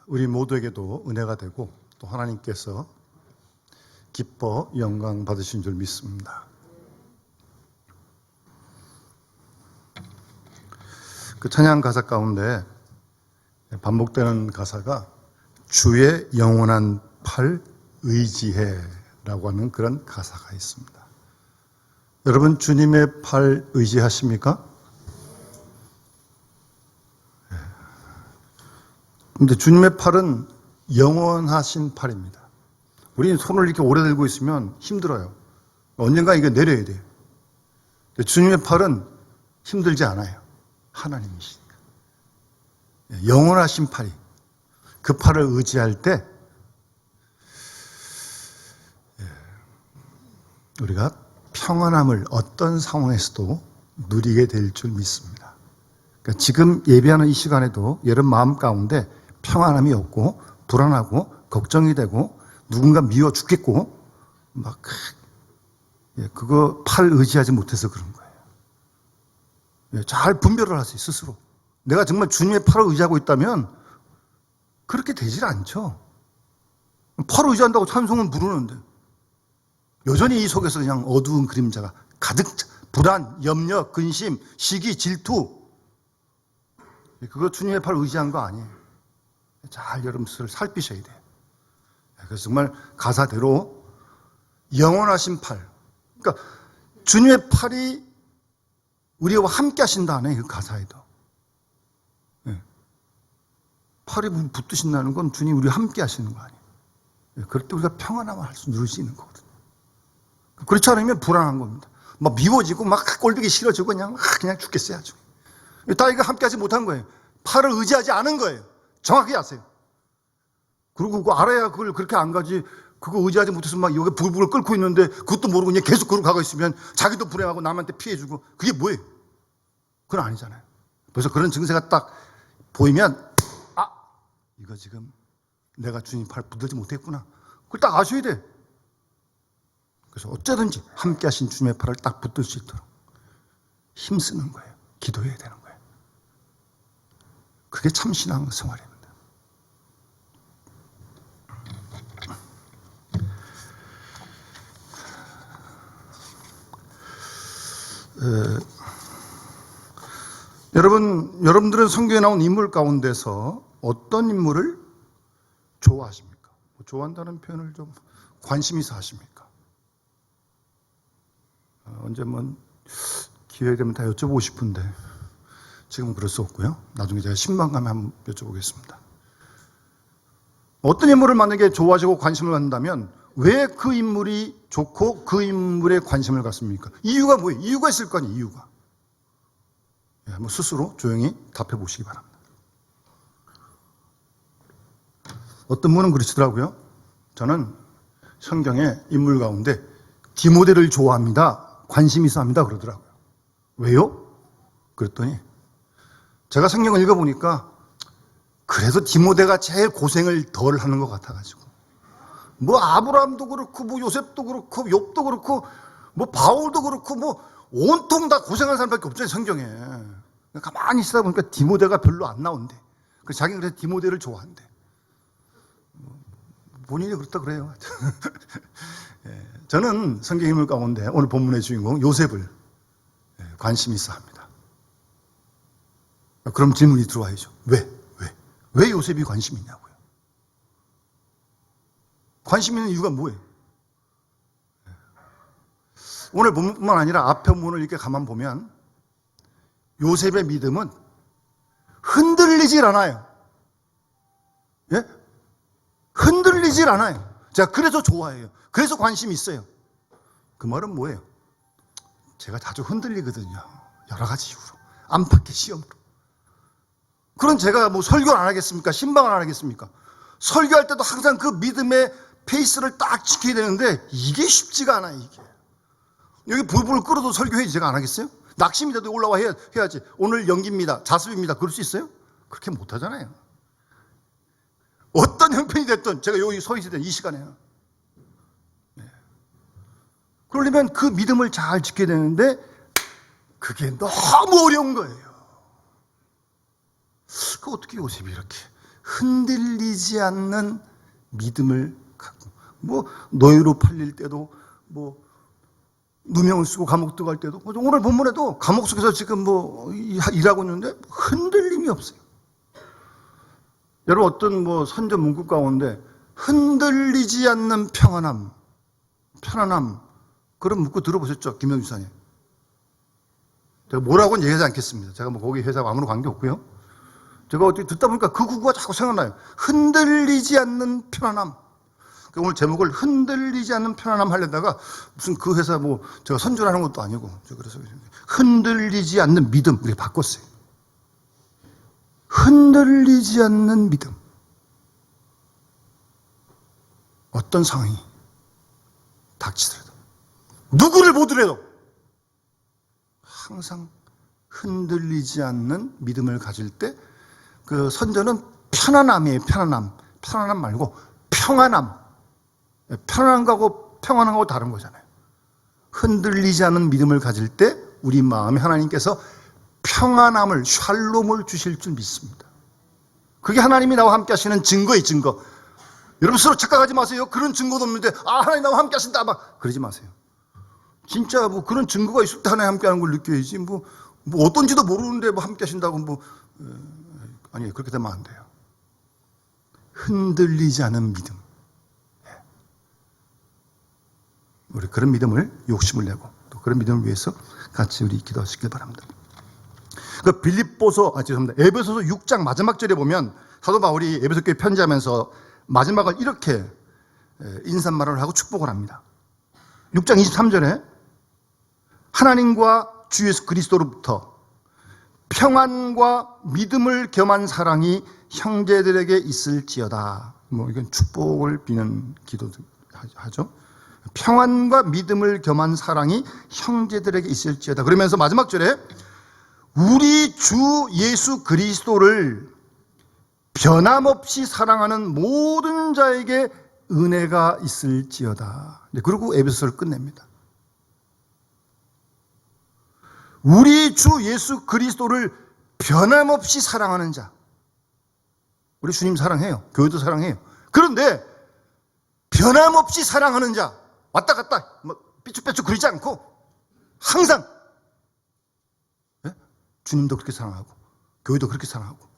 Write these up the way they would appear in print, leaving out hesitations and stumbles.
우리 모두에게도 은혜가 되고 또 하나님께서 기뻐 영광 받으신 줄 믿습니다. 그 찬양 가사 가운데 반복되는 가사가 주의 영원한 팔 의지해 라고 하는 그런 가사가 있습니다. 여러분 주님의 팔 의지하십니까? 근데 주님의 팔은 영원하신 팔입니다. 우리는 손을 이렇게 오래 들고 있으면 힘들어요. 언젠가 이게 내려야 돼요. 근데 주님의 팔은 힘들지 않아요. 하나님이시니까. 영원하신 팔이. 그 팔을 의지할 때 우리가 평안함을 어떤 상황에서도 누리게 될 줄 믿습니다. 그러니까 지금 예배하는 이 시간에도 여러분 마음 가운데 평안함이 없고 불안하고 걱정이 되고 누군가 미워 죽겠고 막 그거 팔 의지하지 못해서 그런 거예요. 잘 분별을 하세요. 스스로. 내가 정말 주님의 팔을 의지하고 있다면 그렇게 되질 않죠. 팔을 의지한다고 찬송은 부르는데 여전히 이 속에서 그냥 어두운 그림자가 가득 불안, 염려, 근심, 시기, 질투 그거 주님의 팔을 의지한 거 아니에요. 잘 여러분들 살피셔야 돼요. 그래서 정말 가사대로 영원하신 팔. 그러니까 주님의 팔이 우리와 함께 하신다네, 그 가사에도. 팔이 붙드신다는 건 주님이 우리와 함께 하시는 거 아니에요. 그럴 때 우리가 평안함을 누릴 수 있는 거거든요. 그렇지 않으면 불안한 겁니다. 막 미워지고 막 꼴보기 싫어지고 그냥 죽겠어요. 아주. 다 이거 함께 하지 못한 거예요. 팔을 의지하지 않은 거예요. 정확히 아세요. 그리고 그거 알아야 그걸 그렇게 안 가지. 그거 의지하지 못해서 막 여기 불불 끓고 있는데 그것도 모르고 그냥 계속 그러고 가고 있으면 자기도 불행하고 남한테 피해주고 그게 뭐예요? 그건 아니잖아요. 그래서 그런 증세가 딱 보이면 이거 지금 내가 주님 팔 붙들지 못했구나. 그걸 딱 아셔야 돼. 그래서 어쩌든지 함께 하신 주님의 팔을 딱 붙들 수 있도록 힘쓰는 거예요. 기도해야 되는 거예요. 그게 참 신앙 생활입니다. 여러분들은 성경에 나온 인물 가운데서 어떤 인물을 좋아하십니까? 좋아한다는 표현을 좀 관심 있어 하십니까? 언제 기회 되면 다 여쭤보고 싶은데 지금은 그럴 수 없고요. 나중에 제가 신방감에 한번 여쭤보겠습니다. 어떤 인물을 만약에 좋아하시고 관심을 갖는다면 왜 그 인물이 좋고 그 인물에 관심을 갖습니까? 이유가 뭐예요? 이유가 있을 거 아니에요. 이유가. 한번 스스로 조용히 답해 보시기 바랍니다. 어떤 분은 그러시더라고요. 저는 성경의 인물 가운데 디모데를 좋아합니다. 관심이 있어 합니다. 그러더라고요. 왜요? 그랬더니 제가 성경을 읽어보니까 그래도 디모데가 제일 고생을 덜 하는 것 같아가지고 아브라함도 그렇고 요셉도 그렇고 욥도 그렇고 바울도 그렇고 온통 다 고생한 사람밖에 없잖아요. 성경에. 가만히 있다 보니까 디모데가 별로 안 나온대. 그래서 자기는 그래서 디모데를 좋아한대. 본인이 그렇다 그래요. 저는 성경 인물 가운데 오늘 본문의 주인공 요셉을 관심 있어 합니다. 그럼 질문이 들어와야죠. 왜 요셉이 관심이 있냐고요? 관심 있는 이유가 뭐예요? 오늘 본문뿐만 아니라 앞에 본문을 이렇게 가만 보면 요셉의 믿음은 흔들리질 않아요. 예? 흔들리질 않아요. 제가 그래서 좋아해요. 그래서 관심이 있어요. 그 말은 뭐예요? 제가 자주 흔들리거든요. 여러 가지 이유로. 안팎의 시험으로. 그럼 제가 설교를 안 하겠습니까? 신방을 안 하겠습니까? 설교할 때도 항상 그 믿음의 페이스를 딱 지켜야 되는데 이게 쉽지가 않아요. 이게. 여기 불불 끓어도 설교해야지 제가 안 하겠어요? 낙심이라도 올라와 해야지. 오늘 연기입니다. 자습입니다. 그럴 수 있어요? 그렇게 못하잖아요. 어떤 형편이 됐든 제가 여기 서 있을 때 이 시간에요. 그러려면 그 믿음을 잘 지켜야 되는데 그게 너무 어려운 거예요. 그 어떻게 요셉이 이렇게 흔들리지 않는 믿음을 갖고, 노예로 팔릴 때도, 누명을 쓰고 감옥 들어갈 때도, 오늘 본문에도 감옥 속에서 지금 일하고 있는데 흔들림이 없어요. 여러분, 어떤 선전 문구 가운데 흔들리지 않는 평안함, 편안함, 그런 문구 들어보셨죠? 김영주 지사님. 제가 뭐라고는 얘기하지 않겠습니다. 제가 거기 회사와 아무런 관계 없고요. 제가 어떻게 듣다 보니까 그 구구가 자꾸 생각나요. 흔들리지 않는 편안함. 오늘 제목을 흔들리지 않는 편안함 하려다가 무슨 그 회사 제가 선전하는 것도 아니고, 그래서 흔들리지 않는 믿음 이렇게 바꿨어요. 흔들리지 않는 믿음. 어떤 상황이 닥치더라도, 누구를 보더라도 항상 흔들리지 않는 믿음을 가질 때, 그 선전은 편안함이에요. 편안함 말고 평안함. 편안한 거하고 평안한 거하고 다른 거잖아요. 흔들리지 않는 믿음을 가질 때 우리 마음에 하나님께서 평안함을, 샬롬을 주실 줄 믿습니다. 그게 하나님이 나와 함께 하시는 증거예요, 증거. 여러분 스스로 착각하지 마세요. 그런 증거도 없는데 하나님 나와 함께 하신다 막 그러지 마세요. 진짜 그런 증거가 있을 때 하나님 함께 하는 걸 느껴야지. 어떤지도 모르는데 함께 하신다고 아니, 그렇게 되면 안 돼요. 흔들리지 않은 믿음. 우리 그런 믿음을 욕심을 내고 또 그런 믿음을 위해서 같이 우리 기도하시길 바랍니다. 에베소서 6장 마지막 절에 보면 사도 바울이 에베소 교회 편지하면서 마지막을 이렇게 인사말을 하고 축복을 합니다. 6장 23절에 하나님과 주 예수 그리스도로부터 평안과 믿음을 겸한 사랑이 형제들에게 있을지어다. 이건 축복을 비는 기도도 하죠. 평안과 믿음을 겸한 사랑이 형제들에게 있을지어다. 그러면서 마지막 절에 우리 주 예수 그리스도를 변함없이 사랑하는 모든 자에게 은혜가 있을지어다. 그리고 에베소서를 끝냅니다. 우리 주 예수 그리스도를 변함없이 사랑하는 자. 우리 주님 사랑해요. 교회도 사랑해요. 그런데 변함없이 사랑하는 자, 왔다 갔다 삐죽삐죽 그러지 않고 항상 주님도 그렇게 사랑하고 교회도 그렇게 사랑하고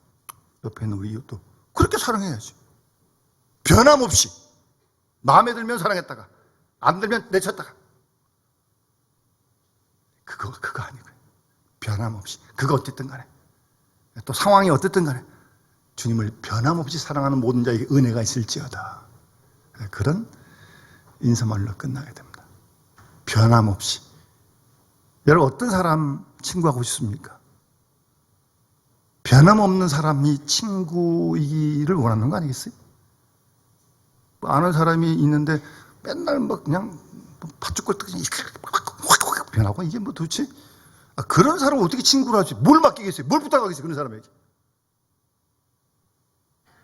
옆에 있는 우리 이웃도 그렇게 사랑해야지. 변함없이. 마음에 들면 사랑했다가 안 들면 내쳤다가. 그거 아니고요. 변함없이. 그거 어쨌든 간에 또 상황이 어쨌든 간에 주님을 변함없이 사랑하는 모든 자에게 은혜가 있을지어다. 그런 인사말로 끝나게 됩니다. 변함없이. 여러분 어떤 사람 친구하고 싶습니까? 변함없는 사람이 친구이기를 원하는 거 아니겠어요? 아는 사람이 있는데 맨날 그냥 팥죽걸 뜨기 확 변하고 이게 도대체 그런 사람을 어떻게 친구로 하지? 뭘 맡기겠어요? 뭘 부탁하겠어요? 그런 사람에게.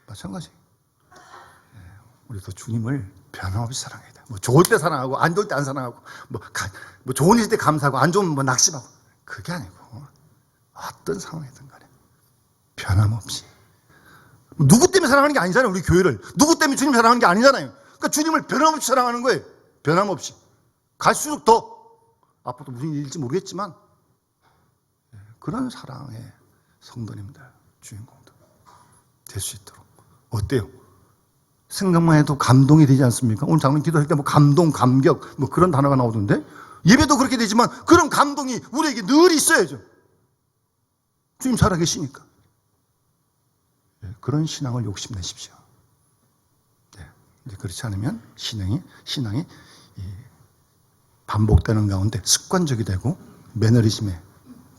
마찬가지. 우리도 주님을 변함없이 사랑해야 돼. 좋을 때 사랑하고 안 좋을 때 안 사랑하고 좋은 일 때 감사하고 안 좋으면 낙심하고 그게 아니고 어떤 상황이든 간에 변함없이. 누구 때문에 사랑하는 게 아니잖아요. 우리 교회를. 누구 때문에 주님 사랑하는 게 아니잖아요. 그러니까 주님을 변함없이 사랑하는 거예요. 변함없이. 갈수록 더 앞으로 무슨 일일지 모르겠지만 그런 사랑의 성도님들, 주인공들 될 수 있도록. 어때요? 생각만 해도 감동이 되지 않습니까? 오늘 장로님 기도할 때 감동, 감격 그런 단어가 나오던데 예배도 그렇게 되지만 그런 감동이 우리에게 늘 있어야죠. 주님 살아계시니까. 그런 신앙을 욕심내십시오. 그렇지 않으면 신앙이 반복되는 가운데 습관적이 되고 매너리즘에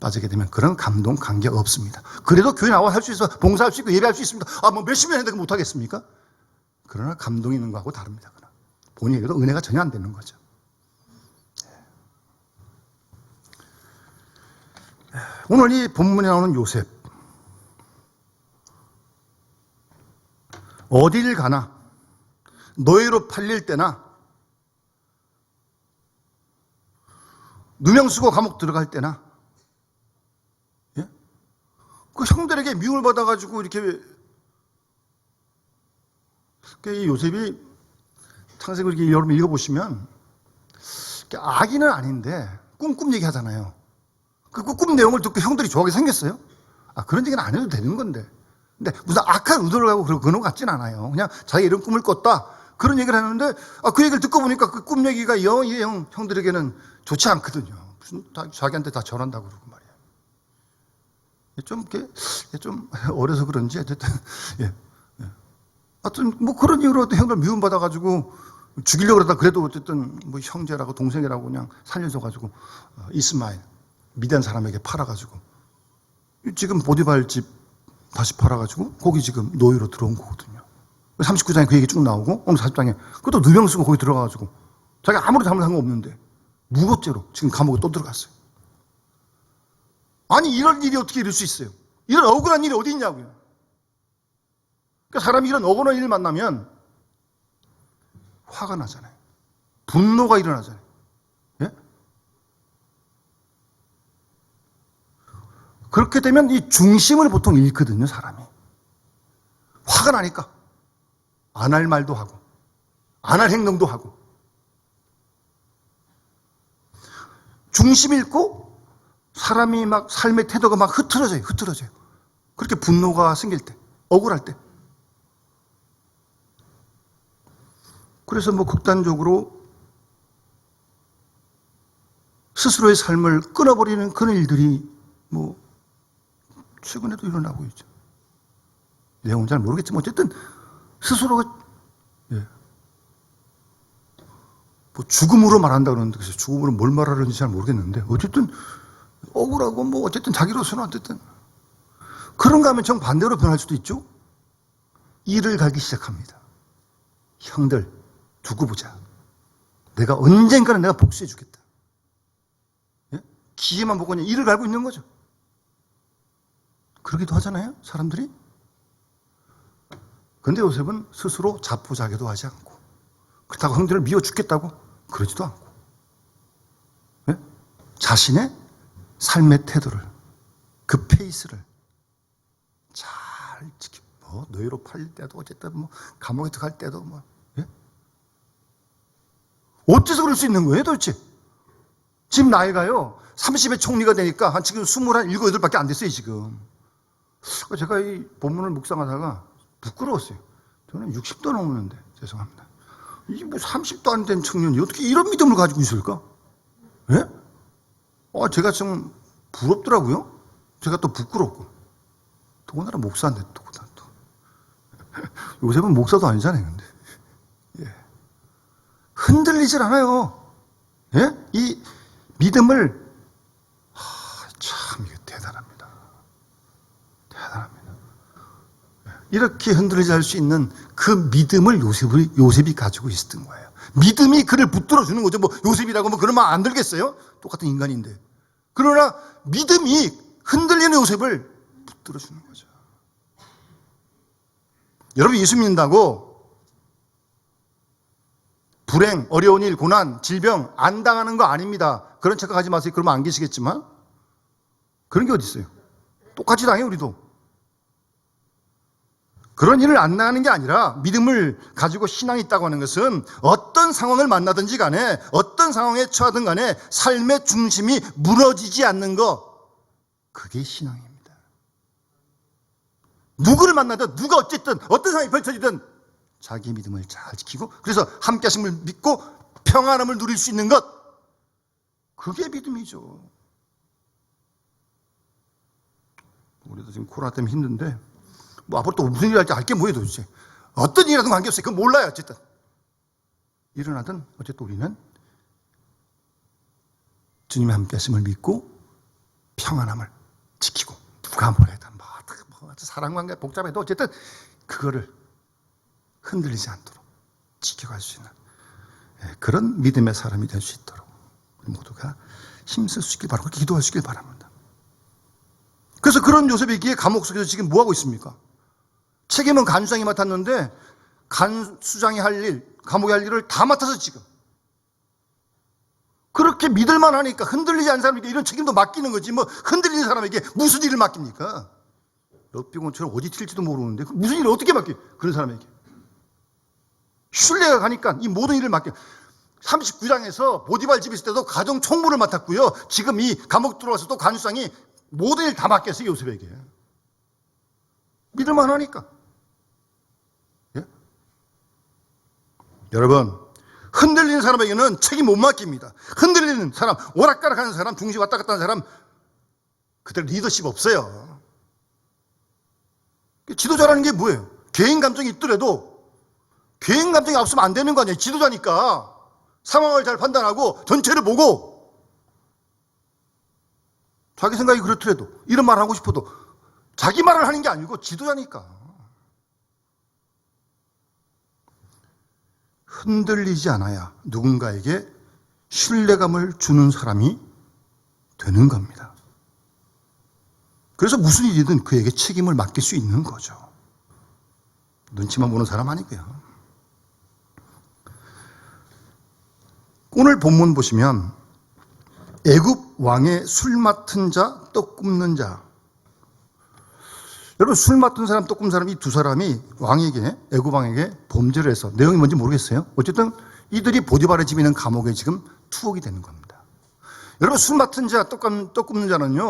빠지게 되면 그런 감동, 감격 없습니다. 그래도 교회 나와 할 수 있어, 봉사할 수 있고 예배할 수 있습니다. 몇십 년 했는데 못하겠습니까? 그러나 감동이 있는 거하고 다릅니다. 본인에게도 은혜가 전혀 안 되는 거죠. 오늘 이 본문에 나오는 요셉, 어딜 가나 노예로 팔릴 때나 누명 쓰고 감옥 들어갈 때나 그 형들에게 미움을 받아가지고 이렇게 그러니까 이 요셉이 창세기 이렇게 여러분 읽어보시면 아기는 아닌데 꿈 얘기하잖아요. 그 꿈 내용을 듣고 형들이 좋아하게 생겼어요? 그런 얘기는 안 해도 되는 건데. 근데 무슨 악한 의도를 가고 그런 것 같진 않아요. 그냥 자기가 이런 꿈을 꿨다. 그런 얘기를 하는데 그 얘기를 듣고 보니까 그 꿈 얘기가 형들에게는 좋지 않거든요. 무슨 자기한테 다 전한다고 그러고 말이에요. 좀 어려서 그런지 어쨌든 하여튼 뭐 그런 이유로 형들 미움받아가지고 죽이려고 그러다 그래도 어쨌든 뭐 형제라고 동생이라고 그냥 살려줘가지고 이스마엘 미디안 사람에게 팔아가지고 지금 보디발 집 다시 팔아가지고 거기 지금 노예로 들어온 거거든요. 39장에 그 얘기 쭉 나오고 오늘 40장에 그것도 누명 쓰고 거기 들어가가지고 자기가 아무리 잘못한 거 없는데 무고죄로 지금 감옥에 또 들어갔어요. 아니 이런 일이 어떻게 이럴 수 있어요? 이런 억울한 일이 어디 있냐고요. 그러니까 사람이 이런 억울한 일을 만나면 화가 나잖아요. 분노가 일어나잖아요. 예? 그렇게 되면 이 중심을 보통 잃거든요, 사람이. 화가 나니까 안 할 말도 하고 안 할 행동도 하고 중심 잃고 사람이 막 삶의 태도가 막 흐트러져요. 그렇게 분노가 생길 때, 억울할 때. 그래서 뭐 극단적으로 스스로의 삶을 끊어버리는 그런 일들이 뭐 최근에도 일어나고 있죠. 내용은 잘 모르겠지만 어쨌든 스스로가 뭐 죽음으로 말한다 그러는데 그래서 죽음으로 뭘 말하는지 잘 모르겠는데 어쨌든 억울하고 뭐 어쨌든 자기로서는 어쨌든 그런가 하면 정반대로 변할 수도 있죠. 일을 가기 시작합니다. 형들 두고 보자. 내가 언젠가는 내가 복수해 주겠다. 예? 기회만 보고 그냥 일을 갈고 있는 거죠. 그러기도 하잖아요, 사람들이. 그런데 요셉은 스스로 자포자기도 하지 않고 그렇다고 형들을 미워 죽겠다고 그러지도 않고 예? 자신의 삶의 태도를 그 페이스를 잘 지키고 뭐 노예로 팔릴 때도 어쨌든 뭐 감옥에 들어갈 때도 뭐 예? 어째서 그럴 수 있는 거예요 도대체? 지금 나이가요 30의 총리가 되니까 한 지금 27, 8밖에 안 됐어요 지금. 제가 이 본문을 묵상하다가 부끄러웠어요. 저는 60도 넘었는데 죄송합니다. 이게 뭐 30도 안 된 청년이 어떻게 이런 믿음을 가지고 있을까? 예? 제가 좀 부럽더라고요. 제가 또 부끄럽고. 더군다나 목사인데 또. 요셉은 목사도 아니잖아요, 근데. 예. 흔들리질 않아요. 예? 이 믿음을, 참, 이게 대단합니다. 대단합니다. 이렇게 흔들리지 할 수 있는 그 믿음을 요셉이 가지고 있었던 거예요. 믿음이 그를 붙들어 주는 거죠. 뭐 요셉이라고 뭐 그런 말 안 들겠어요? 똑같은 인간인데. 그러나 믿음이 흔들리는 요셉을 붙들어 주는 거죠. 여러분 예수 믿는다고 불행, 어려운 일, 고난, 질병 안 당하는 거 아닙니다. 그런 착각하지 마세요. 그러면 안 계시겠지만 그런 게 어디 있어요? 똑같이 당해요, 우리도. 그런 일을 안 당하는 게 아니라 믿음을 가지고 신앙이 있다고 하는 것은 어떤 상황을 만나든지 간에 어떤 상황에 처하든 간에 삶의 중심이 무너지지 않는 것, 그게 신앙입니다. 누구를 만나든 누가 어쨌든 어떤 상황이 펼쳐지든 자기 믿음을 잘 지키고 그래서 함께 하심을 믿고 평안함을 누릴 수 있는 것, 그게 믿음이죠. 우리도 지금 코로나 때문에 힘든데 뭐 앞으로 또 무슨 일 할지 알게 뭐예요 도대체. 어떤 일이라든 관계없어요. 그건 몰라요 어쨌든. 일어나든 어쨌든 우리는 주님의 함께 하심을 믿고 평안함을 지키고 누가 뭐래든 뭐 사랑관계 복잡해도 어쨌든 그거를 흔들리지 않도록 지켜갈 수 있는 그런 믿음의 사람이 될 수 있도록 우리 모두가 힘쓸 수 있길 바라고 기도할 수 있길 바랍니다. 그래서 그런 요셉이기에 감옥 속에서 지금 뭐하고 있습니까? 책임은 간수장이 맡았는데 간수장이 할 일, 감옥에 할 일을 다 맡아서 지금 그렇게 믿을만 하니까 흔들리지 않는 사람에게 이런 책임도 맡기는 거지 뭐 흔들리는 사람에게 무슨 일을 맡깁니까? 럭비공처럼 어디 튈지도 모르는데 무슨 일을 어떻게 맡겨 그런 사람에게. 신뢰가 가니까 이 모든 일을 맡겨. 39장에서 보디발 집에 있을 때도 가정 총무를 맡았고요. 지금 이 감옥 들어와서 또 간수장이 모든 일 다 맡겼어요, 요셉에게. 믿을만 하니까. 예? 여러분, 흔들리는 사람에게는 책임 못 맡깁니다. 흔들리는 사람, 오락가락하는 사람, 중심 왔다 갔다 하는 사람, 그들 리더십 없어요. 지도자라는 게 뭐예요? 개인 감정이 있더라도 개인 감정이 없으면 안 되는 거 아니에요. 지도자니까. 상황을 잘 판단하고 전체를 보고 자기 생각이 그렇더라도 이런 말을 하고 싶어도 자기 말을 하는 게 아니고 지도자니까. 흔들리지 않아야 누군가에게 신뢰감을 주는 사람이 되는 겁니다. 그래서 무슨 일이든 그에게 책임을 맡길 수 있는 거죠. 눈치만 보는 사람 아니고요. 오늘 본문 보시면 애굽 왕의 술 맡은 자, 떡 굽는 자. 여러분, 술 맡은 사람, 떡 굽는 사람, 이 두 사람이 왕에게, 애굽 왕에게 범죄를 해서, 내용이 뭔지 모르겠어요. 어쨌든 이들이 보디발의 집에 있는 감옥에 지금 투옥이 되는 겁니다. 여러분, 술 맡은 자, 떡 굽는 자는요,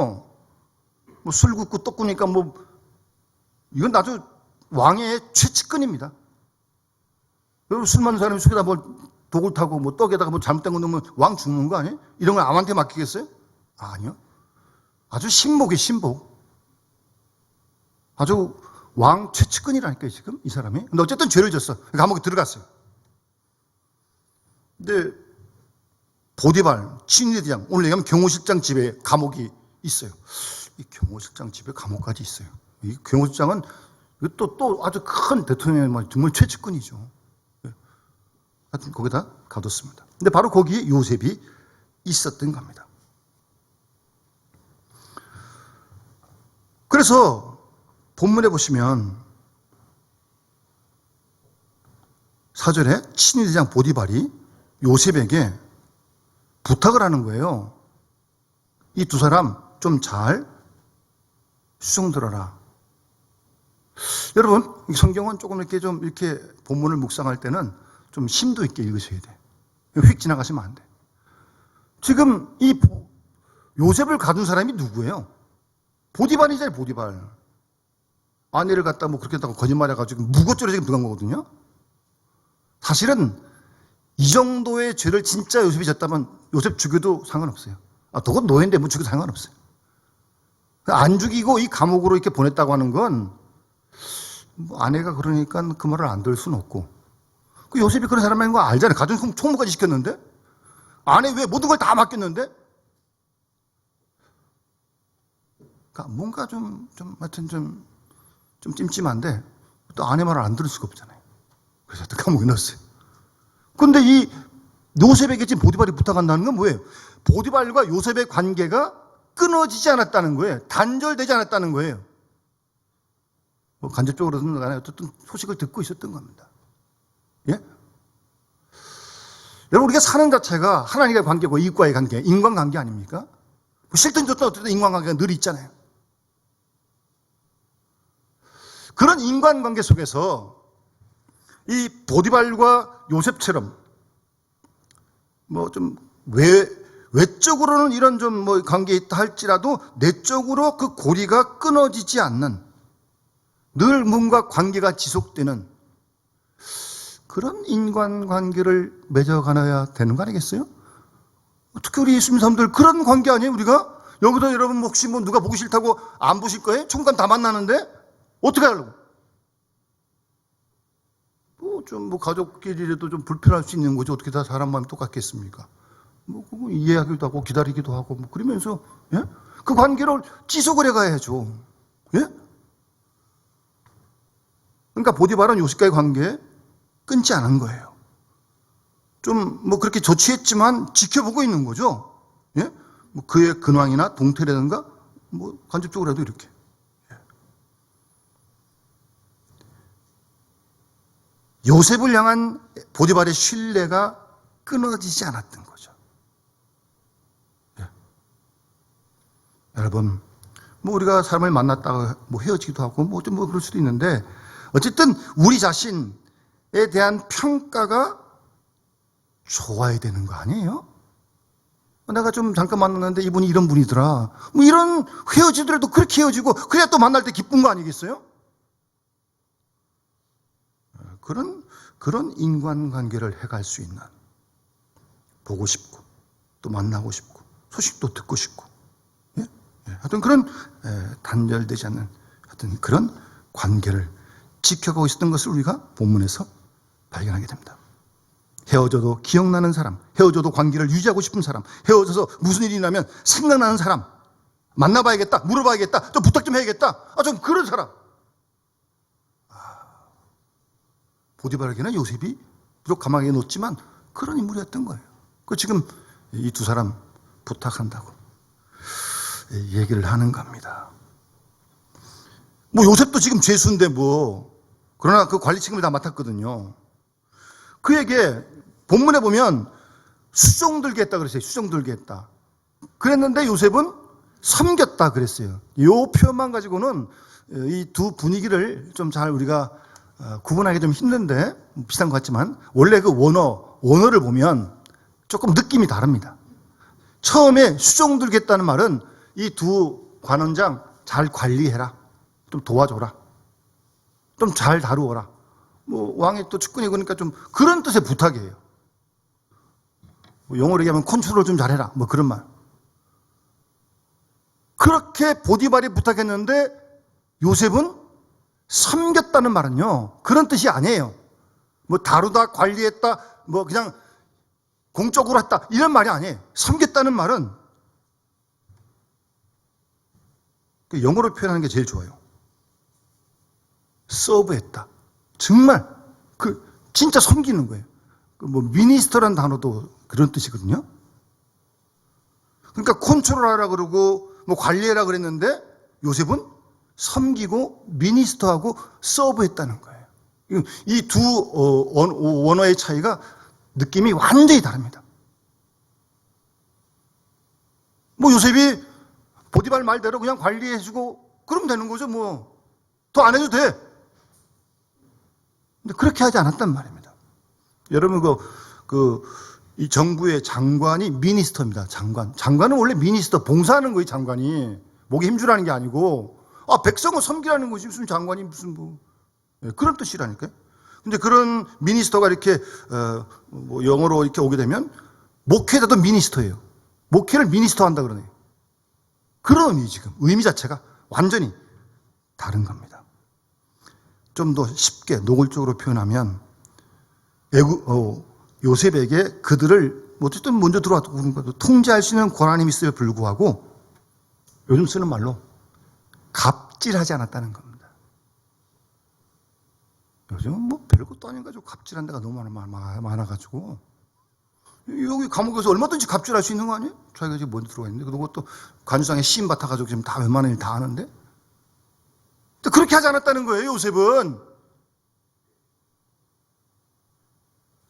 뭐 술 굽고 떡 굽니까 이건 아주 왕의 최측근입니다. 여러분, 술 맡는 사람이 속에다 독을 타고 떡에다가 잘못된 거 넣으면 왕 죽는 거 아니에요? 이런 걸 암한테 맡기겠어요? 아니요. 아주 신복이에요, 신복. 아주 왕 최측근이라니까요, 지금 이 사람이. 근데 어쨌든 죄를 졌어. 감옥에 들어갔어요. 근데 보디발, 친위대장, 오늘 얘기하면 경호실장 집에 감옥이 있어요. 이 경호실장 집에 감옥까지 있어요. 이 경호실장은 또 아주 큰 대통령의 정말 최측근이죠. 하여튼 거기다 가뒀습니다. 근데 바로 거기에 요셉이 있었던 겁니다. 그래서 본문에 보시면 4절에 친위대장 보디발이 요셉에게 부탁을 하는 거예요. 이 두 사람 좀 잘 수정 들어라. 여러분, 성경은 조금 이렇게 본문을 묵상할 때는 좀 심도 있게 읽으셔야 돼. 휙 지나가시면 안 돼. 지금 이 요셉을 가둔 사람이 누구예요? 보디발이잖아요, 보디발. 아내를 갖다 그렇게 했다고 거짓말해가지고 무고죄로 지금 들어간 거거든요. 사실은 이 정도의 죄를 진짜 요셉이 졌다면 요셉 죽여도 상관없어요. 그건 노예인데 죽여도 상관없어요. 안 죽이고 이 감옥으로 이렇게 보냈다고 하는 건 아내가 그러니까 그 말을 안 들을 수는 없고. 그 요셉이 그런 사람인 거 알잖아요. 가정 총무까지 시켰는데. 아내 왜 모든 걸 다 맡겼는데? 그러니까 뭔가 하여튼 좀 찜찜한데 또 아내 말을 안 들을 수가 없잖아요. 그래서 또 감옥에 넣었어요. 근데 이 요셉에게 지금 보디발이 부탁한다는 건 뭐예요? 보디발과 요셉의 관계가 끊어지지 않았다는 거예요. 단절되지 않았다는 거예요. 간접적으로는 간에 어쨌든 소식을 듣고 있었던 겁니다. 예? 여러분, 우리가 사는 자체가 하나님과의 관계고 이익과의 관계, 인간관계 아닙니까? 싫든 좋든 어쨌든 인간관계가 늘 있잖아요. 그런 인간관계 속에서 이 보디발과 요셉처럼 외적으로는 이런 관계에 있다 할지라도 내적으로 그 고리가 끊어지지 않는 늘 뭔가 관계가 지속되는 그런 인간관계를 맺어가야 되는 거 아니겠어요? 특히 우리 예수님 사람들 그런 관계 아니에요, 우리가? 여기서 여러분 혹시 누가 보기 싫다고 안 보실 거예요? 총관 다 만나는데? 어떻게 하려고? 가족끼리라도 좀 불편할 수 있는 거지. 어떻게 다 사람 마음이 똑같겠습니까? 그거 이해하기도 하고 기다리기도 하고 그러면서, 예? 그 관계를 지속을 해가야죠. 예? 그러니까 보디발은 요셉과의 관계 끊지 않은 거예요. 그렇게 조치했지만 지켜보고 있는 거죠. 예? 그의 근황이나 동태라든가 간접적으로라도 이렇게. 요셉을 향한 보디발의 신뢰가 끊어지지 않았던 거죠. 예. 여러분, 우리가 사람을 만났다가 헤어지기도 하고 좀 그럴 수도 있는데 어쨌든 우리 자신, 대한 평가가 좋아야 되는 거 아니에요? 내가 좀 잠깐 만났는데 이분이 이런 분이더라. 뭐 이런 헤어지더라도 그렇게 헤어지고 그래야 또 만날 때 기쁜 거 아니겠어요? 그런 인간관계를 해갈 수 있는, 보고 싶고 또 만나고 싶고 소식도 듣고 싶고, 하여튼 그런 단절되지 않는 하여튼 그런 관계를 지켜가고 있었던 것을 우리가 본문에서 발견하게 됩니다. 헤어져도 기억나는 사람, 헤어져도 관계를 유지하고 싶은 사람, 헤어져서 무슨 일이 나면 생각나는 사람, 만나봐야겠다, 물어봐야겠다, 좀 부탁 좀 해야겠다, 좀 그런 사람. 보디발에게는 요셉이 비록 감옥에 놓지만 그런 인물이었던 거예요. 지금 이 두 사람 부탁한다고 얘기를 하는 겁니다. 뭐 요셉도 지금 죄수인데 그러나 그 관리 책임을 다 맡았거든요. 그에게 본문에 보면 수종 들게 했다 그랬어요. 수종 들게 했다. 그랬는데 요셉은 섬겼다 그랬어요. 이 표현만 가지고는 이 두 분위기를 좀 잘 우리가 구분하기 좀 힘든데 비슷한 것 같지만 원래 그 원어를 보면 조금 느낌이 다릅니다. 처음에 수종 들겠다는 말은 이 두 관원장 잘 관리해라. 좀 도와줘라. 좀 잘 다루어라. 왕의 또 측근이 그러니까 좀 그런 뜻의 부탁이에요. 영어로 얘기하면 컨트롤 좀 잘해라. 그런 말. 그렇게 보디발이 부탁했는데 요셉은 섬겼다는 말은요, 그런 뜻이 아니에요. 다루다, 관리했다, 그냥 공적으로 했다, 이런 말이 아니에요. 섬겼다는 말은 영어로 표현하는 게 제일 좋아요. 서브했다. 정말 진짜 섬기는 거예요. 미니스터라는 단어도 그런 뜻이거든요. 그러니까 컨트롤하라 그러고 관리해라 그랬는데 요셉은 섬기고 미니스터하고 서브했다는 거예요. 이 두 원어의 차이가 느낌이 완전히 다릅니다. 요셉이 보디발 말대로 그냥 관리해주고 그러면 되는 거죠. 더 안 해도 돼. 근데 그렇게 하지 않았단 말입니다. 여러분 이 정부의 장관이 미니스터입니다. 장관은 원래 미니스터, 봉사하는 거예요. 장관이 목에 힘주라는 게 아니고 백성을 섬기라는 거지. 무슨 장관이 무슨 그런 뜻이라니까요. 근데 그런 미니스터가 이렇게 영어로 이렇게 오게 되면 목회자도 미니스터예요. 목회를 미니스터 한다 그러네요. 그런 의미, 지금 의미 자체가 완전히 다른 겁니다. 좀 더 쉽게 노골적으로 표현하면 요셉에게 그들을 어쨌든 먼저 들어왔고 그런 것도 통제할 수 있는 권한이 있음에 불구하고 요즘 쓰는 말로 갑질하지 않았다는 겁니다. 요즘은 별것도 아닌 가지고 갑질한 데가 너무 많아가지고 여기 감옥에서 얼마든지 갑질할 수 있는 거 아니에요? 자기가 지금 먼저 들어가 있는데 그것도 관유상에 시임 받아가지고 지금 다 웬만한 일 다 하는데 그렇게 하지 않았다는 거예요. 요셉은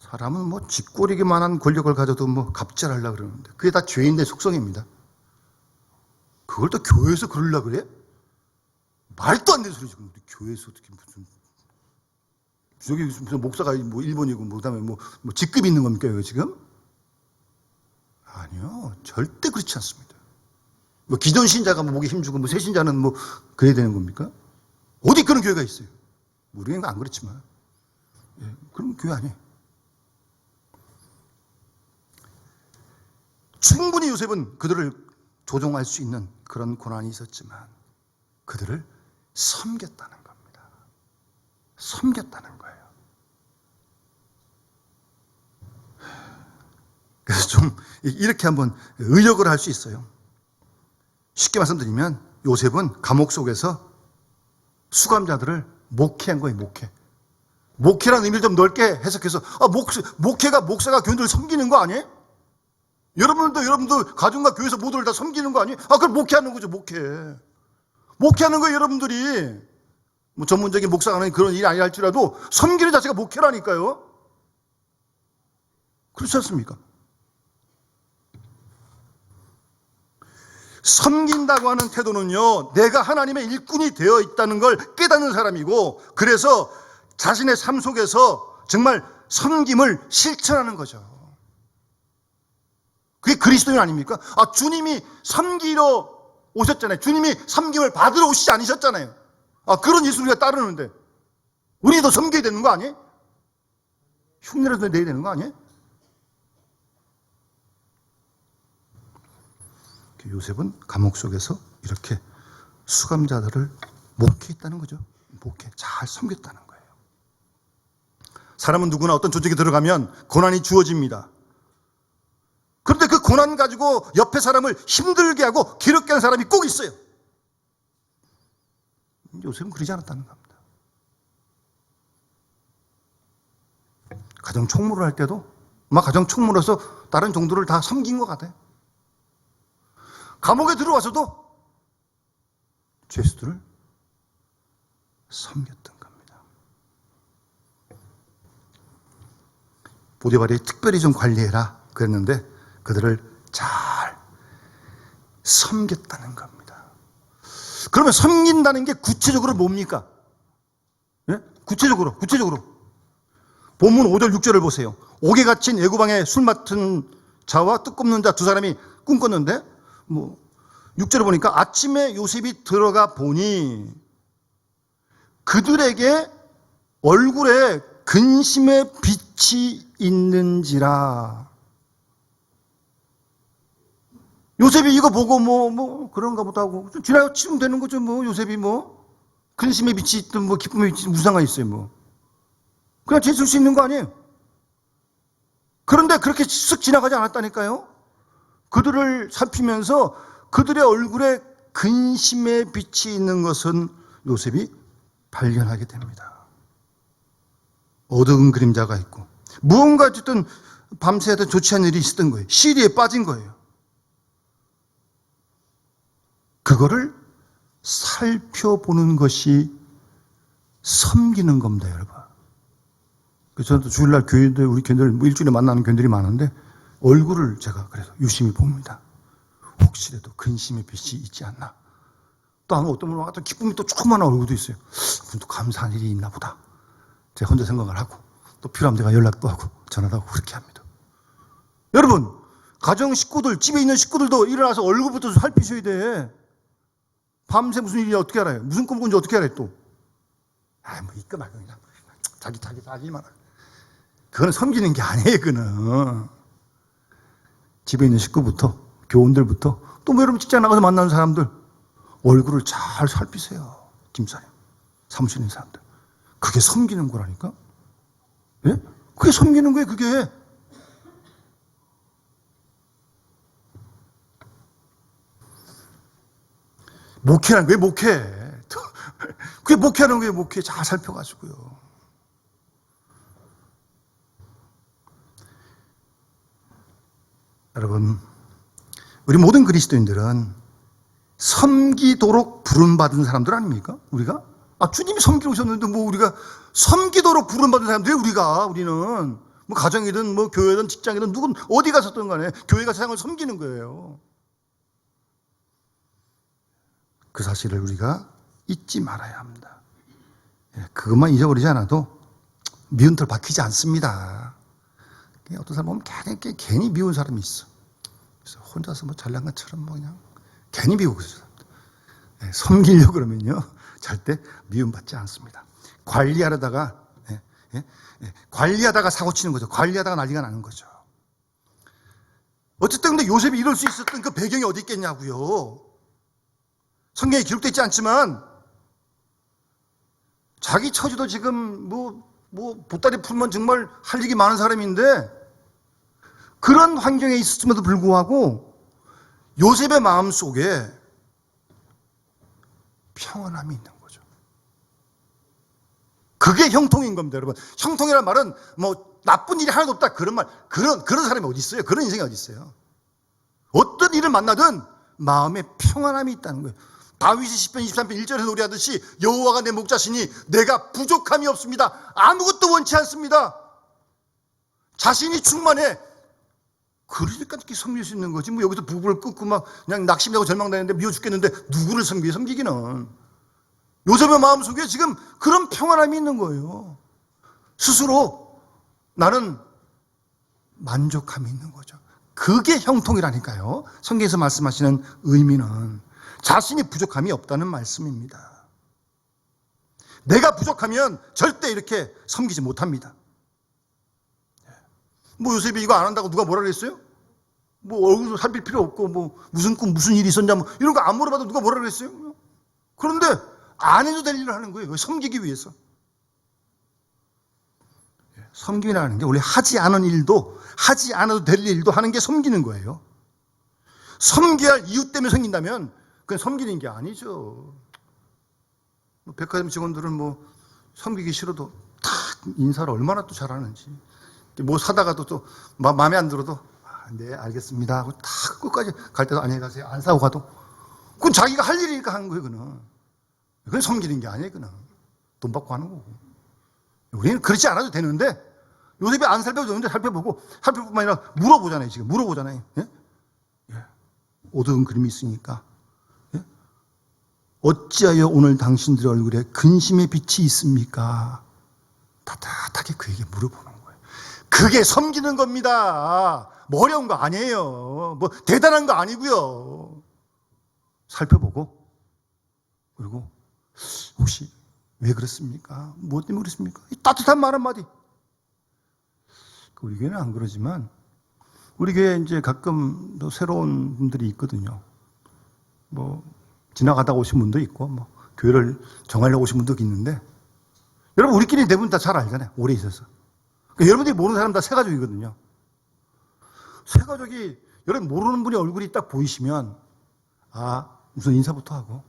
사람은 쥐꼬리기만한 권력을 가져도 갑질하려고 그러는데 그게 다 죄인의 속성입니다. 그걸 또 교회에서 그러려고 그래? 말도 안 되는 소리지. 교회에서 어떻게 무슨 목사가 일본이고 그다음에 직급이 있는 겁니까 여기 지금? 아니요, 절대 그렇지 않습니다. 기존 신자가 목에 힘주고 새 신자는 그래야 되는 겁니까? 어디 그런 교회가 있어요? 우리는 안 그렇지만 그런 교회 아니에요. 충분히 요셉은 그들을 조종할 수 있는 그런 권한이 있었지만 그들을 섬겼다는 겁니다. 섬겼다는 거예요. 그래서 좀 이렇게 한번 의역을 할 수 있어요. 쉽게 말씀드리면 요셉은 감옥 속에서 수감자들을 목회한 거예요. 목회라는 의미를 좀 넓게 해석해서 목회가 목사가 교인들을 섬기는 거 아니에요? 여러분도 가정과 교회에서 모두를 다 섬기는 거 아니에요? 그걸 목회하는 거죠. 목회하는 거예요. 여러분들이 전문적인 목사가 하는 그런 일이 아니라 할지라도 섬기는 자체가 목회라니까요. 그렇지 않습니까? 섬긴다고 하는 태도는요, 내가 하나님의 일꾼이 되어 있다는 걸 깨닫는 사람이고, 그래서 자신의 삶 속에서 정말 섬김을 실천하는 거죠. 그게 그리스도인 아닙니까? 주님이 섬기러 오셨잖아요. 주님이 섬김을 받으러 오시지 않으셨잖아요. 그런 예수 우리가 따르는데 우리도 섬겨야 되는 거 아니에요? 흉내라도 내야 되는 거 아니에요? 요셉은 감옥 속에서 이렇게 수감자들을 목회했다는 거죠. 목회, 잘 섬겼다는 거예요. 사람은 누구나 어떤 조직에 들어가면 고난이 주어집니다. 그런데 그 고난 가지고 옆에 사람을 힘들게 하고 괴롭게 하는 사람이 꼭 있어요. 요셉은 그러지 않았다는 겁니다. 가정 총무를 할 때도 아마 가정 총무로서 다른 종들을 다 섬긴 것 같아요. 감옥에 들어와서도 죄수들을 섬겼던 겁니다. 보디발이 특별히 좀 관리해라 그랬는데 그들을 잘 섬겼다는 겁니다. 그러면 섬긴다는 게 구체적으로 뭡니까? 예? 구체적으로 본문 5절 6절을 보세요. 옥에 갇힌 애구방에 술 맡은 자와 뜻 꼽는 자 두 사람이 꿈꿨는데 6절을 보니까 아침에 요셉이 들어가 보니 그들에게 얼굴에 근심의 빛이 있는지라. 요셉이 이거 보고 그런가 보다 하고 지나치면 되는 거죠. 요셉이 근심의 빛이 있든 기쁨의 빛이 무슨 상관이 있어요. 그냥 재수할 수 있는 거 아니에요. 그런데 그렇게 쓱 지나가지 않았다니까요. 그들을 살피면서 그들의 얼굴에 근심의 빛이 있는 것은 요셉이 발견하게 됩니다. 어두운 그림자가 있고 무언가 어쨌든 밤새 좋지 않은 일이 있었던 거예요. 시리에 빠진 거예요. 그거를 살펴보는 것이 섬기는 겁니다, 여러분. 그래서 저도 주일날 교회들, 우리 교회들 일주일에 만나는 교회들이 많은데 얼굴을 제가 그래서 유심히 봅니다. 혹시라도 근심의 빛이 있지 않나. 또 어떤 분은 또 기쁨이 또 조그마한 얼굴도 있어요. 또 감사한 일이 있나 보다. 제가 혼자 생각을 하고 또 필요하면 제가 연락도 하고 전화도 하고 그렇게 합니다. 여러분, 가정 식구들, 집에 있는 식구들도 일어나서 얼굴부터 살피셔야 돼. 밤새 무슨 일이 어떻게 알아요? 무슨 꿈 꾼지 어떻게 알아요 또? 이까 말까 그냥 자기만. 그건 섬기는 게 아니에요, 그거는. 집에 있는 식구부터, 교원들부터, 또 여러분 직장 나가서 만나는 사람들, 얼굴을 잘 살피세요. 김사님, 사무실에 있는 사람들. 그게 섬기는 거라니까? 예? 그게 섬기는 거예요, 그게. 목회라는 게 목회. 그게 목회하는 거예요, 목회. 잘 살펴가지고요. 여러분, 우리 모든 그리스도인들은 섬기도록 부름받은 사람들 아닙니까? 우리가? 주님이 섬기러 오셨는데 우리가 섬기도록 부름받은 사람들이 우리는 가정이든 교회든 직장이든 누군 어디 가서든 간에 교회가 세상을 섬기는 거예요. 그 사실을 우리가 잊지 말아야 합니다. 그것만 잊어버리지 않아도 미운 털 박히지 않습니다. 어떤 사람 보면 괜히 미운 사람이 있어. 그래서 혼자서 잘난 것처럼 그냥 괜히 미우고 있어요. 섬기려고 그러면요, 절대 미움받지 않습니다. 관리하다가 사고 치는 거죠. 관리하다가 난리가 나는 거죠. 어쨌든 근데 요셉이 이럴 수 있었던 그 배경이 어디 있겠냐고요. 성경에 기록되어 있지 않지만 자기 처지도 지금 보따리 풀면 정말 할 일이 많은 사람인데 그런 환경에 있었음에도 불구하고 요셉의 마음속에 평안함이 있는 거죠. 그게 형통인 겁니다, 여러분. 형통이라는 말은 나쁜 일이 하나도 없다 그런 사람이 어디 있어요? 그런 인생이 어디 있어요? 어떤 일을 만나든 마음에 평안함이 있다는 거예요. 다윗이 시편 23편 1절에서 노래하듯이 여호와가 내 목자시니 내가 부족함이 없습니다. 아무것도 원치 않습니다. 자신이 충만해. 그러니까 이렇게 섬길 수 있는 거지. 여기서 부부를 끊고 그냥 낙심하고 절망당했는데 미워 죽겠는데 누구를 섬기기는. 요셉의 마음속에 지금 그런 평안함이 있는 거예요. 스스로 나는 만족함이 있는 거죠. 그게 형통이라니까요. 성경에서 말씀하시는 의미는 자신이 부족함이 없다는 말씀입니다. 내가 부족하면 절대 이렇게 섬기지 못합니다. 뭐 요셉이 이거 안 한다고 누가 뭐라 그랬어요? 뭐 얼굴도 살필 필요 없고 뭐 무슨 꿈 무슨 일이 있었냐 뭐 이런 거 안 물어봐도 누가 뭐라 그랬어요? 그런데 안 해도 될 일을 하는 거예요. 섬기기 위해서. 섬김이라는 게 원래 하지 않은 일도 하지 않아도 될 일도 하는 게 섬기는 거예요. 섬겨야 할 이유 때문에 섬긴다면 그건 섬기는 게 아니죠. 백화점 직원들은 뭐 섬기기 싫어도 탁 인사를 얼마나 또 잘하는지. 뭐 사다가도 또 마음에 안 들어도 네 알겠습니다 하고 탁 끝까지 갈 때도 안녕히 가세요 안 사고 가도 그건 자기가 할 일이니까 하는 거예요. 그건 섬기는 게 아니에요. 그건 돈 받고 하는 거고. 우리는 그렇지 않아도 되는데 요셉이 안 살펴도 되는데 살펴보고 살펴뿐만 아니라 물어보잖아요. 지금 물어보잖아요. 예? 예. 어두운 그림이 있으니까 예? 어찌하여 오늘 당신들의 얼굴에 근심의 빛이 있습니까? 따뜻하게 그에게 물어보는 거예요. 그게 섬기는 겁니다. 뭐 어려운 거 아니에요. 뭐 대단한 거 아니고요. 살펴보고 그리고 혹시 왜 그렇습니까? 뭐 때문에 그렇습니까? 이 따뜻한 말 한마디. 우리 교회는 안 그러지만 우리 교회에 이제 가끔 또 새로운 분들이 있거든요. 뭐 지나가다가 오신 분도 있고 뭐 교회를 정하려고 오신 분도 있는데 여러분 우리끼리 대부분 다 잘 알잖아요. 오래 있어서. 그러니까 여러분들이 모르는 사람 다 새 가족이거든요. 새 가족이 여러분 모르는 분의 얼굴이 딱 보이시면 우선 인사부터 하고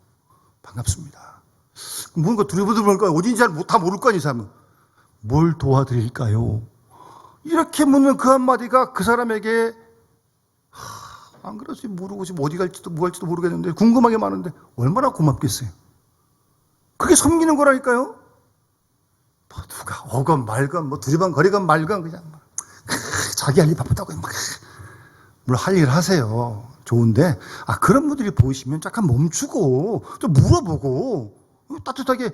반갑습니다. 뭔가 두려워들 볼까요? 어딘지 다 모를 거 아니에요, 사람은. 뭘 도와드릴까요? 이렇게 묻는 그 한마디가 그 사람에게 안 그러지 모르고 지금 어디 갈지도 뭐 할지도 모르겠는데 궁금하게 많은데 얼마나 고맙겠어요. 그게 섬기는 거라니까요. 뭐 누가 어건 말건 뭐 두리번 거리건 말건 그냥 자기 할 일 바쁘다고 막 물론 할 일 하세요. 좋은데 그런 분들이 보이시면 잠깐 멈추고 좀 물어보고 따뜻하게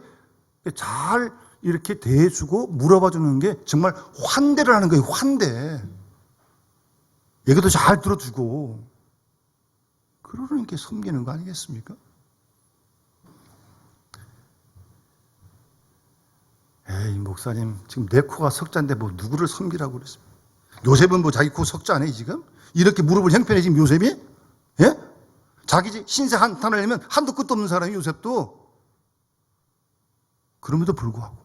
잘 이렇게 대해주고 물어봐 주는 게 정말 환대를 하는 거예요. 환대. 얘기도 잘 들어주고 그러는 게 섬기는 거 아니겠습니까? 에이 목사님 지금 내 코가 석자인데 뭐 누구를 섬기라고 그랬습니까? 요셉은 뭐 자기 코 석자네 지금? 이렇게 무릎을 형편해 지금 요셉이? 예? 자기 신세 한탄을 내면 한도 끝도 없는 사람이 요셉도. 그럼에도 불구하고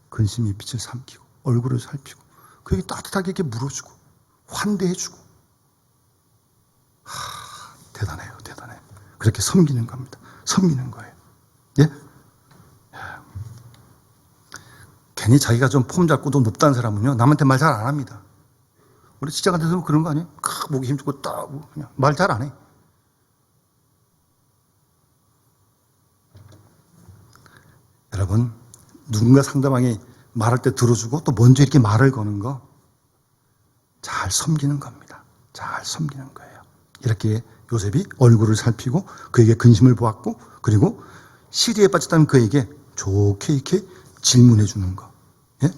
근심의 빛을 삼키고 얼굴을 살피고 그에게 따뜻하게 이렇게 물어주고 환대해주고 대단해요. 대단해요. 그렇게 섬기는 겁니다. 섬기는 거예요. 예? 괜히 자기가 좀 폼 잡고도 높다는 사람은요 남한테 말 잘 안 합니다. 우리 직장한테서는 그런 거 아니에요? 목이 힘주고 딱 그냥 말 잘 안 해. 여러분 누군가 상대방이 말할 때 들어주고 또 먼저 이렇게 말을 거는 거 잘 섬기는 겁니다. 잘 섬기는 거예요. 이렇게 요셉이 얼굴을 살피고 그에게 근심을 보았고 그리고 시리에 빠졌다는 그에게 좋게 이렇게 질문해 주는 거. 예?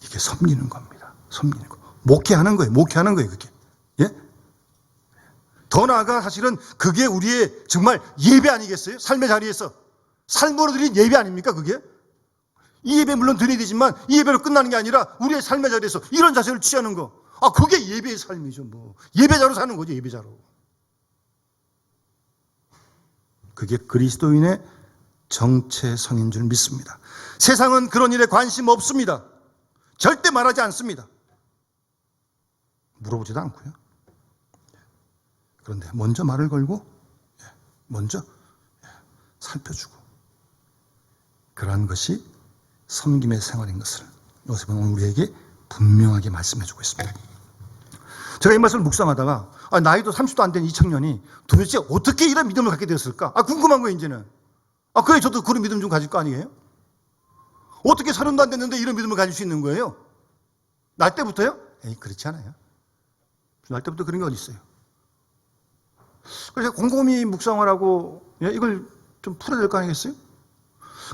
이게 섬기는 겁니다. 섬기는 거. 목회하는 거예요. 목회하는 거예요. 그게. 예? 더 나아가 사실은 그게 우리의 정말 예배 아니겠어요? 삶의 자리에서 삶으로 드린 예배 아닙니까? 그게? 이 예배 물론 드려야 되지만 이 예배로 끝나는 게 아니라 우리의 삶의 자리에서 이런 자세를 취하는 거. 그게 예배의 삶이죠. 뭐 예배자로 사는 거죠. 예배자로. 그게 그리스도인의 정체성인 줄 믿습니다. 세상은 그런 일에 관심 없습니다. 절대 말하지 않습니다. 물어보지도 않고요. 그런데 먼저 말을 걸고 먼저 살펴주고 그러한 것이 섬김의 생활인 것을 요셉은 오늘 우리에게 분명하게 말씀해주고 있습니다. 제가 이 말씀을 묵상하다가 나이도 30도 안 된 이 청년이 도대체 어떻게 이런 믿음을 갖게 되었을까? 궁금한 거예요 이제는. 그래 저도 그런 믿음 좀 가질 거 아니에요? 어떻게 30도 안 됐는데 이런 믿음을 가질 수 있는 거예요? 날 때부터요? 그렇지 않아요. 날 때부터 그런 게 어디 있어요? 그래서 곰곰이 묵상을 하고 이걸 좀 풀어야 될 거 아니겠어요?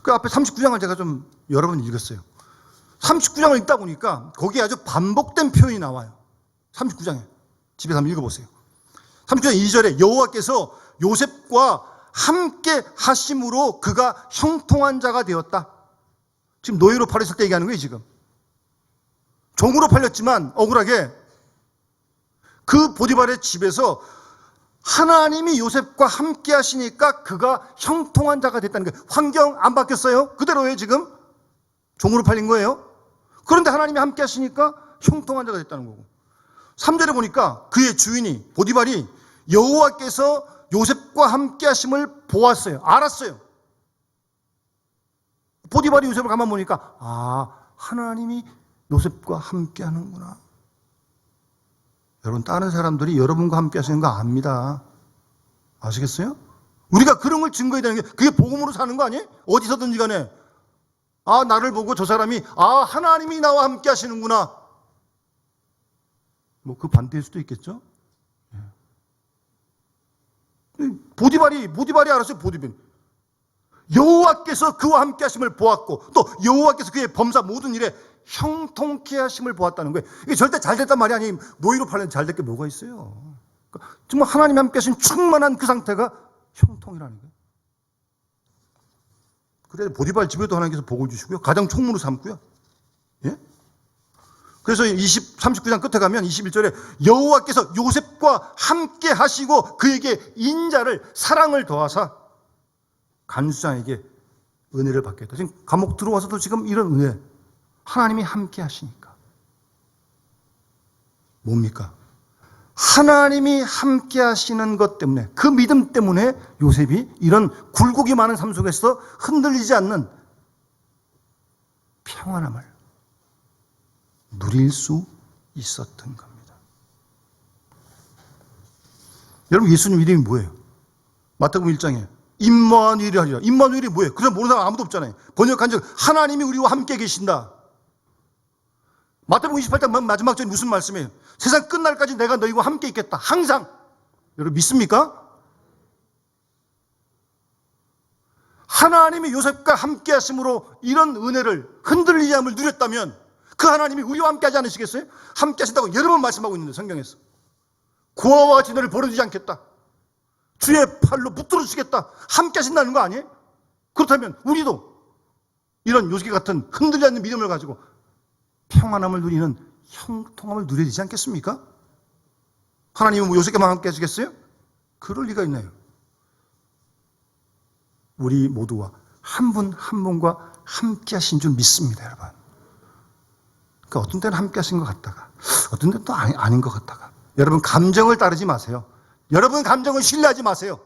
그 앞에 39장을 제가 좀 여러 번 읽었어요. 39장을 읽다 보니까 거기에 아주 반복된 표현이 나와요. 39장에. 집에서 한번 읽어보세요. 39장 2절에 여호와께서 요셉과 함께 하심으로 그가 형통한 자가 되었다. 지금 노예로 팔렸을 때 얘기하는 거예요, 지금. 종으로 팔렸지만 억울하게 그 보디발의 집에서 하나님이 요셉과 함께 하시니까 그가 형통한 자가 됐다는 거예요. 환경 안 바뀌었어요. 그대로예요, 지금. 종으로 팔린 거예요. 그런데 하나님이 함께 하시니까 형통한 자가 됐다는 거고. 3절에 보니까 그의 주인이 보디발이 여호와께서 요셉과 함께 하심을 보았어요. 알았어요. 보디발이 요셉을 가만 보니까 하나님이 요셉과 함께 하는구나. 여러분, 다른 사람들이 여러분과 함께 하시는 거 압니다. 아시겠어요? 우리가 그런 걸 증거해야 되는 게 그게 복음으로 사는 거 아니에요? 어디서든지 간에 나를 보고 저 사람이 하나님이 나와 함께 하시는구나. 뭐 그 반대일 수도 있겠죠? 보디발이 알았어요. 보디발. 여호와께서 그와 함께 하심을 보았고 또 여호와께서 그의 범사 모든 일에 형통케 하심을 보았다는 거예요. 이게 절대 잘 됐단 말이 아니에요. 노예로 팔려서 잘 될 게 뭐가 있어요. 그러니까 정말 하나님이 함께 하신 충만한 그 상태가 형통이라는 거예요. 그래서 보디발 집에도 하나님께서 복을 주시고요. 가장 총무로 삼고요. 예? 그래서 39장 끝에 가면 21절에 여호와께서 요셉과 함께 하시고 그에게 인자를 사랑을 더하사 간수장에게 은혜를 받게 했다. 지금 감옥 들어와서도 지금 이런 은혜. 하나님이 함께 하시니까. 뭡니까? 하나님이 함께 하시는 것 때문에, 그 믿음 때문에 요셉이 이런 굴곡이 많은 삶 속에서 흔들리지 않는 평안함을 누릴 수 있었던 겁니다. 여러분, 예수님 이름이 뭐예요? 마태복음 1장에 임마누엘이 하리라. 임마누엘이 뭐예요? 그냥 모르는 사람 아무도 없잖아요. 번역한 적 하나님이 우리와 함께 계신다. 마태복음 28장 마지막 절에 무슨 말씀이에요? 세상 끝날까지 내가 너희와 함께 있겠다. 항상. 여러분 믿습니까? 하나님이 요셉과 함께 하심으로 이런 은혜를 흔들리지 않음을 누렸다면 그 하나님이 우리와 함께 하지 않으시겠어요? 함께 하신다고 여러 번 말씀하고 있는데 성경에서. 고아와 같이 너를 버려두지 않겠다. 주의 팔로 붙들어 주시겠다. 함께 하신다는 거 아니에요? 그렇다면 우리도 이런 요셉 같은 흔들리지 않는 믿음을 가지고 평안함을 누리는 형통함을 누려야 되지 않겠습니까? 하나님은 뭐 요셉과만 함께 해주겠어요? 그럴 리가 있나요? 우리 모두와 한 분 한 분과 함께 하신 줄 믿습니다, 여러분. 그러니까 어떤 때는 함께 하신 것 같다가 어떤 때는 또 아닌 것 같다가. 여러분, 감정을 따르지 마세요. 여러분 감정을 신뢰하지 마세요.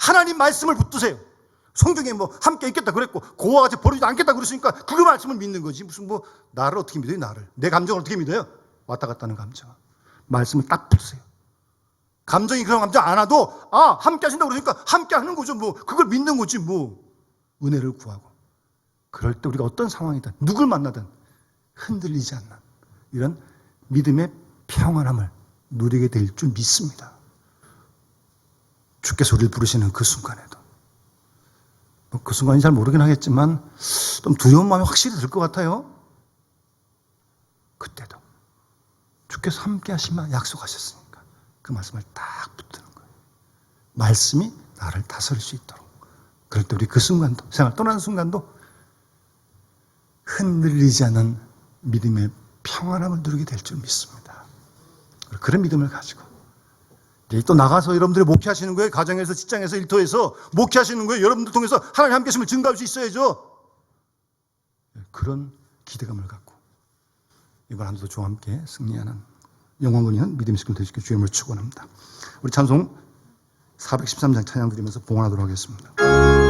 하나님 말씀을 붙드세요. 성경에 뭐 함께 있겠다 그랬고 고아와 같이 버리지 않겠다 그랬으니까 그 말씀을 믿는 거지. 무슨 뭐 나를 어떻게 믿어요? 나를. 내 감정을 어떻게 믿어요? 왔다 갔다 하는 감정. 말씀을 딱 붙으세요. 감정이 그런 감정 안 와도 함께 하신다고 그러니까 함께 하는 거죠. 뭐 그걸 믿는 거지 뭐. 은혜를 구하고. 그럴 때 우리가 어떤 상황이든 누굴 만나든 흔들리지 않는 이런 믿음의 평안함을 누리게 될 줄 믿습니다. 주께서 우리를 부르시는 그 순간에도. 그 순간이 잘 모르긴 하겠지만 좀 두려운 마음이 확실히 들 것 같아요. 그때도 주께서 함께 하시면 약속하셨으니까 그 말씀을 딱 붙드는 거예요. 말씀이 나를 다스릴 수 있도록. 그럴 때 우리 그 순간도, 세상을 떠나는 순간도 흔들리지 않는 믿음의 평안함을 누리게 될 줄 믿습니다. 그런 믿음을 가지고 이제 또 나가서 여러분들이 목회하시는 거예요. 가정에서, 직장에서, 일터에서 목회하시는 거예요. 여러분들 통해서 하나님 함께 하심을 증가할 수 있어야죠. 그런 기대감을 갖고 이번 한 주도 주와 함께 승리하는 영광을 있는 믿음의 시간 되시길 주님을 축원합니다. 우리 찬송 413장 찬양 드리면서 봉헌하도록 하겠습니다.